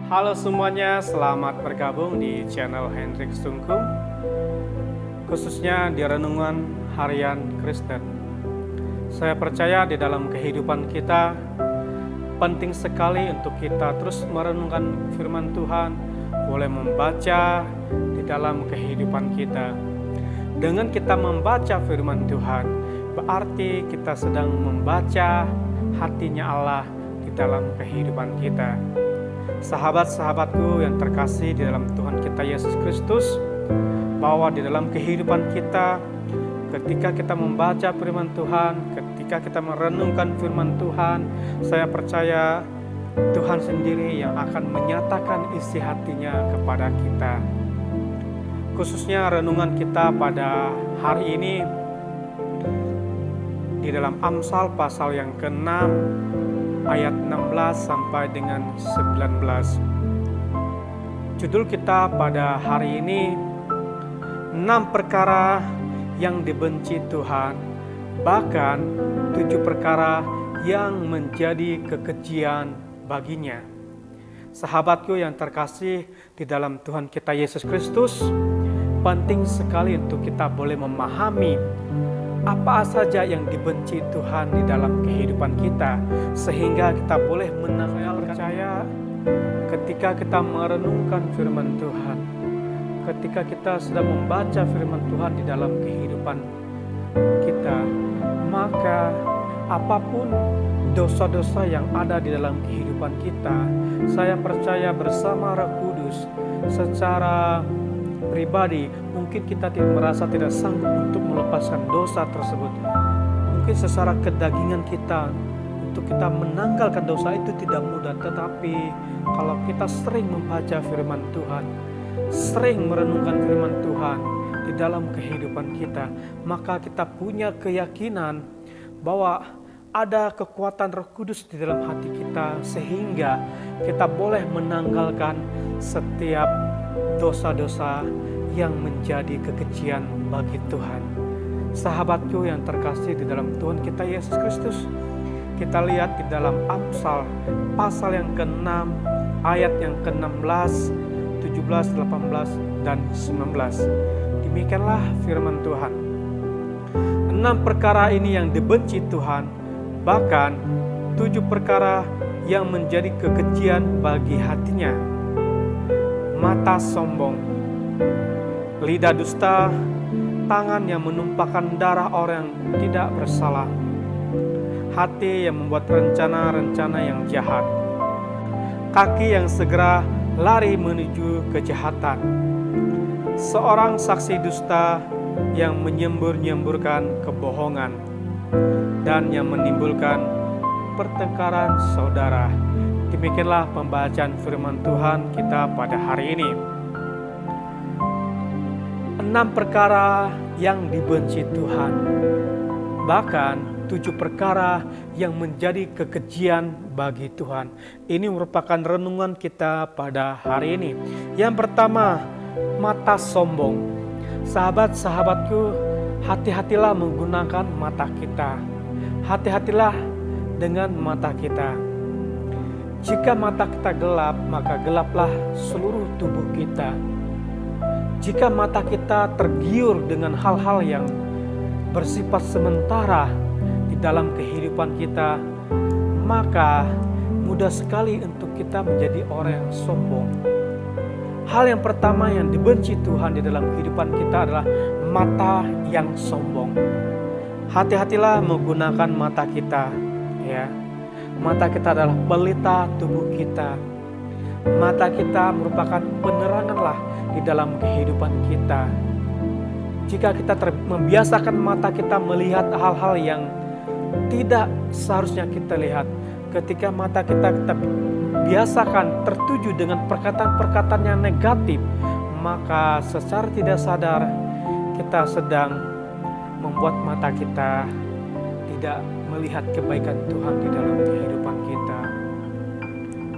Halo semuanya, selamat bergabung di channel Hendrik Sungkum, khususnya di Renungan Harian Kristen. Saya percaya di dalam kehidupan kita, penting sekali untuk kita terus merenungkan firman Tuhan, boleh membaca di dalam kehidupan kita. Dengan kita membaca firman Tuhan, berarti kita sedang membaca hatinya Allah di dalam kehidupan kita. Sahabat-sahabatku yang terkasih di dalam Tuhan kita Yesus Kristus, bahwa di dalam kehidupan kita, ketika kita membaca firman Tuhan, ketika kita merenungkan firman Tuhan, saya percaya Tuhan sendiri yang akan menyatakan isi hatinya kepada kita. Khususnya renungan kita pada hari ini di dalam Amsal pasal yang ke-6 ayat 16 sampai dengan 19. Judul kita pada hari ini 6 perkara yang dibenci Tuhan, bahkan 7 perkara yang menjadi kekejian baginya. Sahabatku yang terkasih di dalam Tuhan kita Yesus Kristus, penting sekali untuk kita boleh memahami apa saja yang dibenci Tuhan di dalam kehidupan kita, sehingga kita boleh percaya ketika kita merenungkan firman Tuhan, ketika kita sedang membaca firman Tuhan di dalam kehidupan kita, maka apapun dosa-dosa yang ada di dalam kehidupan kita, saya percaya bersama Roh Kudus secara pribadi, mungkin kita merasa tidak sanggup untuk melepaskan dosa tersebut. Mungkin secara kedagingan kita, untuk kita menanggalkan dosa itu tidak mudah. Tetapi kalau kita sering membaca firman Tuhan, sering merenungkan firman Tuhan di dalam kehidupan kita, maka kita punya keyakinan bahwa ada kekuatan Roh Kudus di dalam hati kita, sehingga kita boleh menanggalkan setiap dosa-dosa yang menjadi kekejian bagi Tuhan. Sahabatku yang terkasih di dalam Tuhan kita Yesus Kristus, kita lihat di dalam Amsal pasal yang ke-6 ayat yang ke-16, 17, 18, dan 19. Demikianlah firman Tuhan. 6 perkara ini yang dibenci Tuhan, bahkan 7 perkara yang menjadi kekejian bagi hatinya. Mata sombong, lidah dusta, tangan yang menumpahkan darah orang yang tidak bersalah, hati yang membuat rencana-rencana yang jahat, kaki yang segera lari menuju kejahatan, seorang saksi dusta yang menyembur-nyemburkan kebohongan, dan yang menimbulkan pertengkaran saudara. Demikianlah pembacaan firman Tuhan kita pada hari ini. 6 perkara yang dibenci Tuhan, bahkan 7 perkara yang menjadi kekejian bagi Tuhan. Ini merupakan renungan kita pada hari ini. Yang pertama, mata sombong. Sahabat-sahabatku, hati-hatilah menggunakan mata kita. Hati-hatilah dengan mata kita. Jika mata kita gelap, maka gelaplah seluruh tubuh kita. Jika mata kita tergiur dengan hal-hal yang bersifat sementara di dalam kehidupan kita, maka mudah sekali untuk kita menjadi orang yang sombong. Hal yang pertama yang dibenci Tuhan di dalam kehidupan kita adalah mata yang sombong. Hati-hatilah menggunakan mata kita, ya. Mata kita adalah pelita tubuh kita. Mata kita merupakan peneranganlah di dalam kehidupan kita. Jika kita membiasakan mata kita melihat hal-hal yang tidak seharusnya kita lihat, ketika mata kita biasakan tertuju dengan perkataan-perkataan yang negatif, maka secara tidak sadar kita sedang membuat mata kita tidak melihat kebaikan Tuhan di dalam kehidupan kita.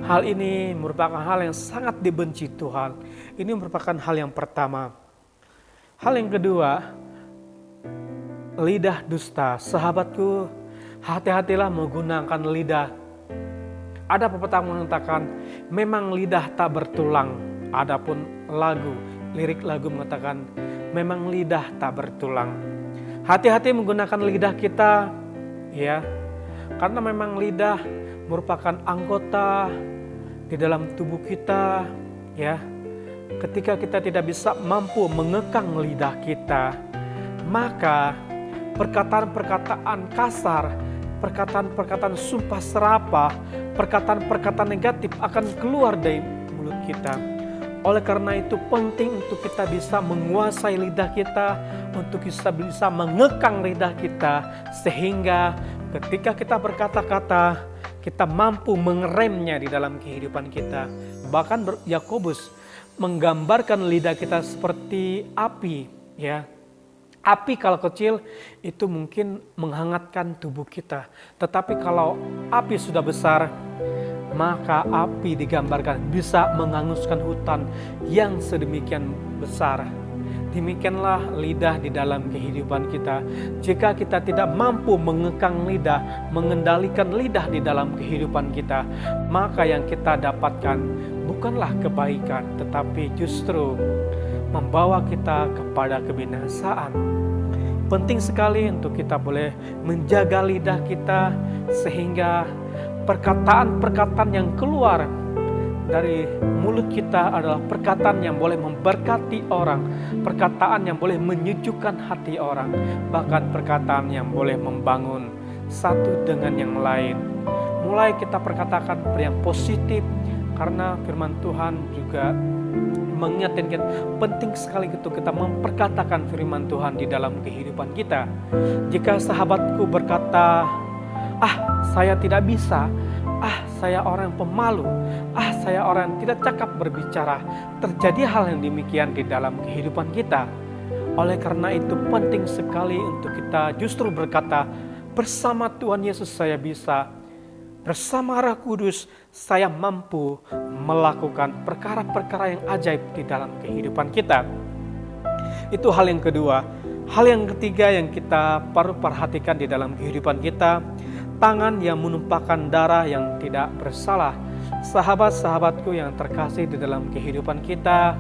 Hal ini merupakan hal yang sangat dibenci Tuhan. Ini merupakan hal yang pertama. Hal yang kedua, lidah dusta. Sahabatku, hati-hatilah menggunakan lidah Ada pepatah mengatakan, memang lidah tak bertulang. Adapun lirik lagu mengatakan, memang lidah tak bertulang. Hati-hati menggunakan lidah kita, ya, karena memang lidah merupakan anggota di dalam tubuh kita, ya. Ketika kita tidak bisa mampu mengekang lidah kita, maka perkataan-perkataan kasar, perkataan-perkataan sumpah serapah, perkataan-perkataan negatif akan keluar dari mulut kita. Oleh karena itu penting untuk kita bisa menguasai lidah kita, untuk bisa mengekang lidah kita, sehingga ketika kita berkata-kata, kita mampu mengeremnya di dalam kehidupan kita. Bahkan Yakobus menggambarkan lidah kita seperti api, ya. Api kalau kecil itu mungkin menghangatkan tubuh kita, tetapi kalau api sudah besar, maka api digambarkan bisa menghanguskan hutan yang sedemikian besar. Demikianlah lidah di dalam kehidupan kita. Jika kita tidak mampu mengekang lidah, mengendalikan lidah di dalam kehidupan kita, maka yang kita dapatkan bukanlah kebaikan, tetapi justru membawa kita kepada kebinasaan. Penting sekali untuk kita boleh menjaga lidah kita, sehingga perkataan-perkataan yang keluar dari mulut kita adalah perkataan yang boleh memberkati orang, perkataan yang boleh menyejukkan hati orang, bahkan perkataan yang boleh membangun satu dengan yang lain. Mulai kita perkatakan yang positif, karena firman Tuhan juga mengingatkan penting sekali itu kita memperkatakan firman Tuhan di dalam kehidupan kita. Jika sahabatku berkata, saya tidak bisa, saya orang pemalu, saya orang yang tidak cakap berbicara, terjadi hal yang demikian di dalam kehidupan kita. Oleh karena itu penting sekali untuk kita justru berkata, bersama Tuhan Yesus saya bisa, bersama Roh Kudus saya mampu melakukan perkara-perkara yang ajaib di dalam kehidupan kita. Itu hal yang kedua. Hal yang ketiga yang kita perlu perhatikan di dalam kehidupan kita, tangan yang menumpahkan darah yang tidak bersalah. Sahabat-sahabatku yang terkasih di dalam kehidupan kita,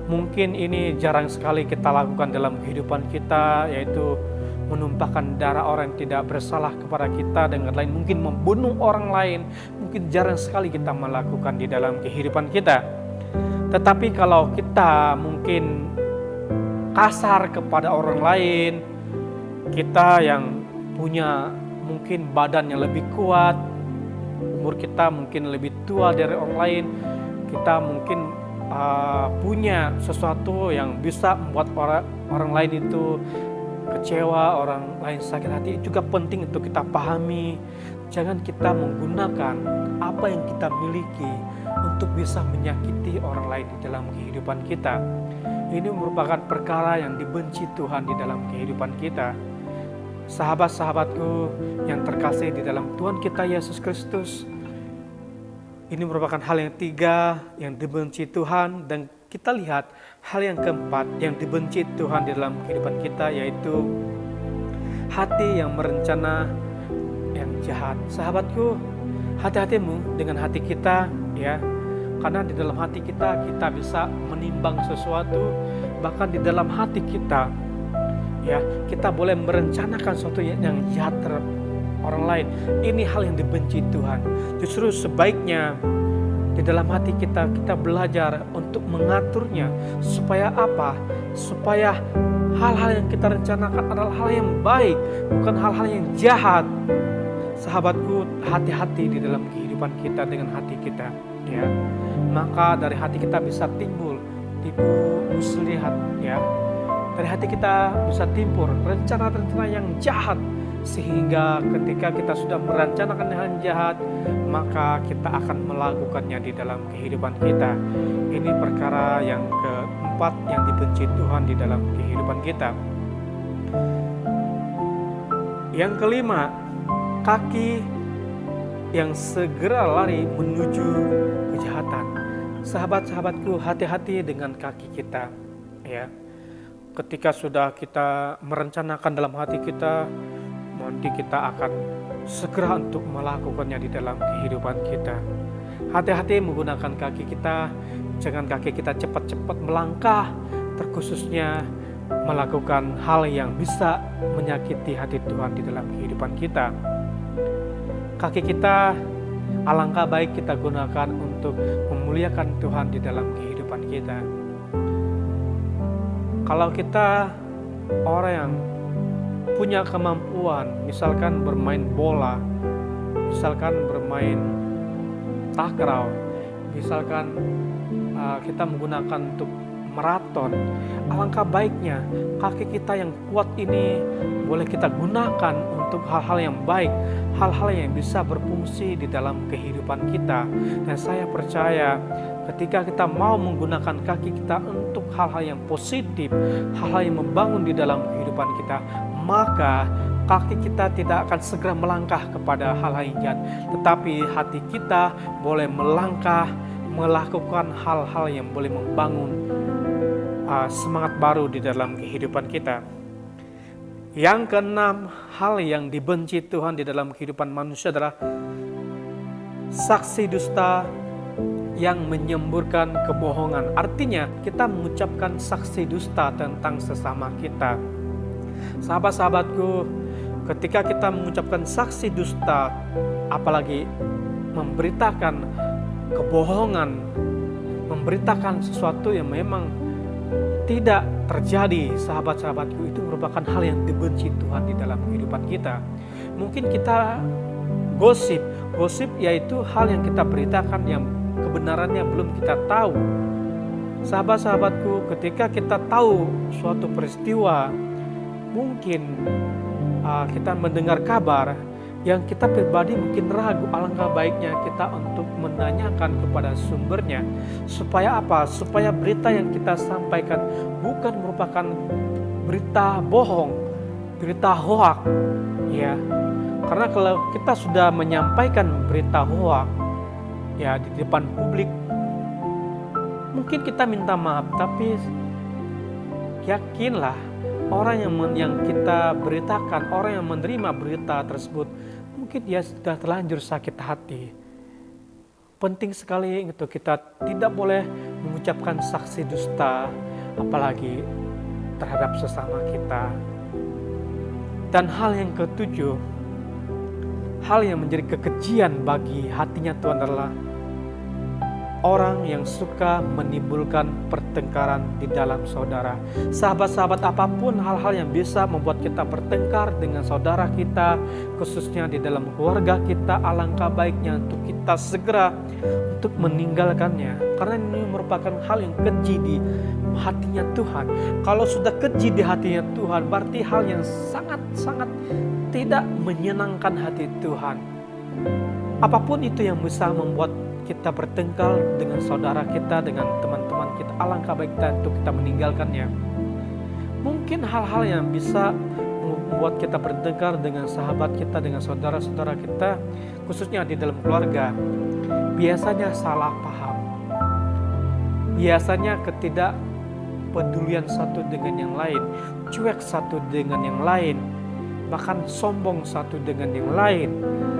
mungkin ini jarang sekali kita lakukan dalam kehidupan kita, yaitu menumpahkan darah orang yang tidak bersalah kepada kita, dengan lain mungkin membunuh orang lain. Mungkin jarang sekali kita melakukan di dalam kehidupan kita. Tetapi kalau kita mungkin kasar kepada orang lain, kita yang punya mungkin badan yang lebih kuat, umur kita mungkin lebih tua dari orang lain, kita mungkin punya sesuatu yang bisa membuat orang lain itu kecewa, orang lain sakit hati. Juga penting untuk kita pahami, jangan kita menggunakan apa yang kita miliki untuk bisa menyakiti orang lain di dalam kehidupan kita. Ini merupakan perkara yang dibenci Tuhan di dalam kehidupan kita. Sahabat-sahabatku yang terkasih di dalam Tuhan kita Yesus Kristus, ini merupakan hal yang tiga yang dibenci Tuhan. Dan kita lihat hal yang keempat yang dibenci Tuhan di dalam kehidupan kita, yaitu hati yang merencana yang jahat. Sahabatku, hati-hatimu dengan hati kita, ya. Karena di dalam hati kita bisa menimbang sesuatu, bahkan di dalam hati kita, ya, kita boleh merencanakan sesuatu yang jahat terhadap orang lain. Ini hal yang dibenci Tuhan. Justru sebaiknya di dalam hati kita belajar untuk mengaturnya. Supaya apa? Supaya hal-hal yang kita rencanakan adalah hal yang baik, bukan hal-hal yang jahat. Sahabatku, hati-hati di dalam kehidupan kita dengan hati kita, ya. Maka dari hati kita bisa timbul tipu muslihat, ya. Dari hati kita bisa timbul rencana-rencana yang jahat, sehingga ketika kita sudah merencanakan hal yang jahat, maka kita akan melakukannya di dalam kehidupan kita. Ini perkara yang keempat yang dibenci Tuhan di dalam kehidupan kita. Yang kelima, kaki yang segera lari menuju kejahatan. Sahabat-sahabatku, hati-hati dengan kaki kita, ya. Ketika sudah kita merencanakan dalam hati kita, nanti kita akan segera untuk melakukannya di dalam kehidupan kita. Hati-hati menggunakan kaki kita, jangan kaki kita cepat-cepat melangkah, terkhususnya melakukan hal yang bisa menyakiti hati Tuhan di dalam kehidupan kita. Kaki kita alangkah baik kita gunakan untuk memuliakan Tuhan di dalam kehidupan kita. Kalau kita orang yang punya kemampuan, misalkan bermain bola, misalkan bermain takraw, misalkan kita menggunakan untuk maraton, alangkah baiknya kaki kita yang kuat ini boleh kita gunakan untuk hal-hal yang baik, hal-hal yang bisa berfungsi di dalam kehidupan kita. Dan saya percaya ketika kita mau menggunakan kaki kita untuk hal-hal yang positif, hal-hal yang membangun di dalam kehidupan kita, maka kaki kita tidak akan segera melangkah kepada hal-hal yang jahat, tetapi hati kita boleh melangkah, melakukan hal-hal yang boleh membangun semangat baru di dalam kehidupan kita. Yang keenam, hal yang dibenci Tuhan di dalam kehidupan manusia adalah saksi dusta yang menyemburkan kebohongan. Artinya kita mengucapkan saksi dusta tentang sesama kita. Sahabat-sahabatku, ketika kita mengucapkan saksi dusta, apalagi memberitakan kebohongan, memberitakan sesuatu yang memang tidak terjadi, sahabat-sahabatku, itu merupakan hal yang dibenci Tuhan di dalam kehidupan kita. Mungkin kita gosip yaitu hal yang kita beritakan yang kebenarannya belum kita tahu. Sahabat-sahabatku, ketika kita tahu suatu peristiwa, mungkin kita mendengar kabar yang kita pribadi mungkin ragu, alangkah baiknya kita untuk menanyakan kepada sumbernya. Supaya apa? Supaya berita yang kita sampaikan bukan merupakan berita bohong, berita hoak, ya. Karena kalau kita sudah menyampaikan berita hoak, ya, di depan publik, mungkin kita minta maaf, tapi yakinlah orang yang kita beritakan, orang yang menerima berita tersebut, mungkin dia sudah terlanjur sakit hati. Penting sekali untuk kita tidak boleh mengucapkan saksi dusta, apalagi terhadap sesama kita. Dan hal yang ketujuh, hal yang menjadi kekejian bagi hatinya Tuhan adalah orang yang suka menimbulkan pertengkaran di dalam saudara. Sahabat-sahabat, apapun hal-hal yang bisa membuat kita bertengkar dengan saudara kita, khususnya di dalam keluarga kita, alangkah baiknya untuk kita segera untuk meninggalkannya. Karena ini merupakan hal yang keji di hatinya Tuhan. Kalau sudah keji di hatinya Tuhan, berarti hal yang sangat-sangat tidak menyenangkan hati Tuhan. Apapun itu yang bisa membuat kita bertengkar dengan saudara kita, dengan teman-teman kita, alangkah baik untuk kita meninggalkannya. Mungkin hal-hal yang bisa membuat kita bertengkar dengan sahabat kita, dengan saudara-saudara kita, khususnya di dalam keluarga, biasanya salah paham, biasanya ketidakpedulian satu dengan yang lain, cuek satu dengan yang lain, bahkan sombong satu dengan yang lain.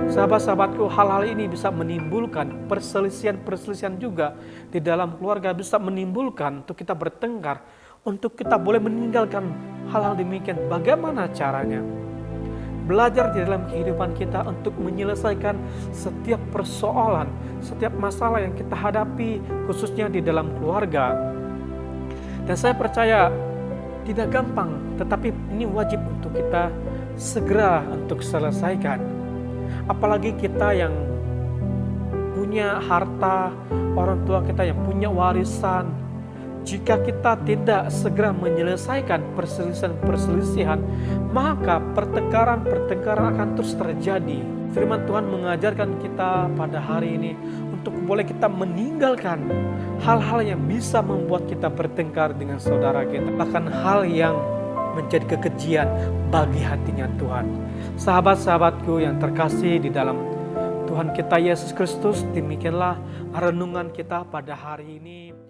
Sahabat-sahabatku, hal-hal ini bisa menimbulkan perselisihan juga di dalam keluarga, bisa menimbulkan untuk kita bertengkar, untuk kita boleh meninggalkan hal-hal demikian. Bagaimana caranya? Belajar di dalam kehidupan kita untuk menyelesaikan setiap persoalan, setiap masalah yang kita hadapi, khususnya di dalam keluarga. Dan saya percaya tidak gampang, tetapi ini wajib untuk kita segera untuk selesaikan. Apalagi kita yang punya harta, orang tua kita yang punya warisan, jika kita tidak segera menyelesaikan perselisihan, maka pertengkaran akan terus terjadi. Firman Tuhan mengajarkan kita pada hari ini untuk boleh kita meninggalkan hal-hal yang bisa membuat kita bertengkar dengan saudara kita, bahkan hal yang menjadi kekejian bagi hatinya Tuhan. Sahabat-sahabatku yang terkasih di dalam Tuhan kita Yesus Kristus, demikianlah renungan kita pada hari ini.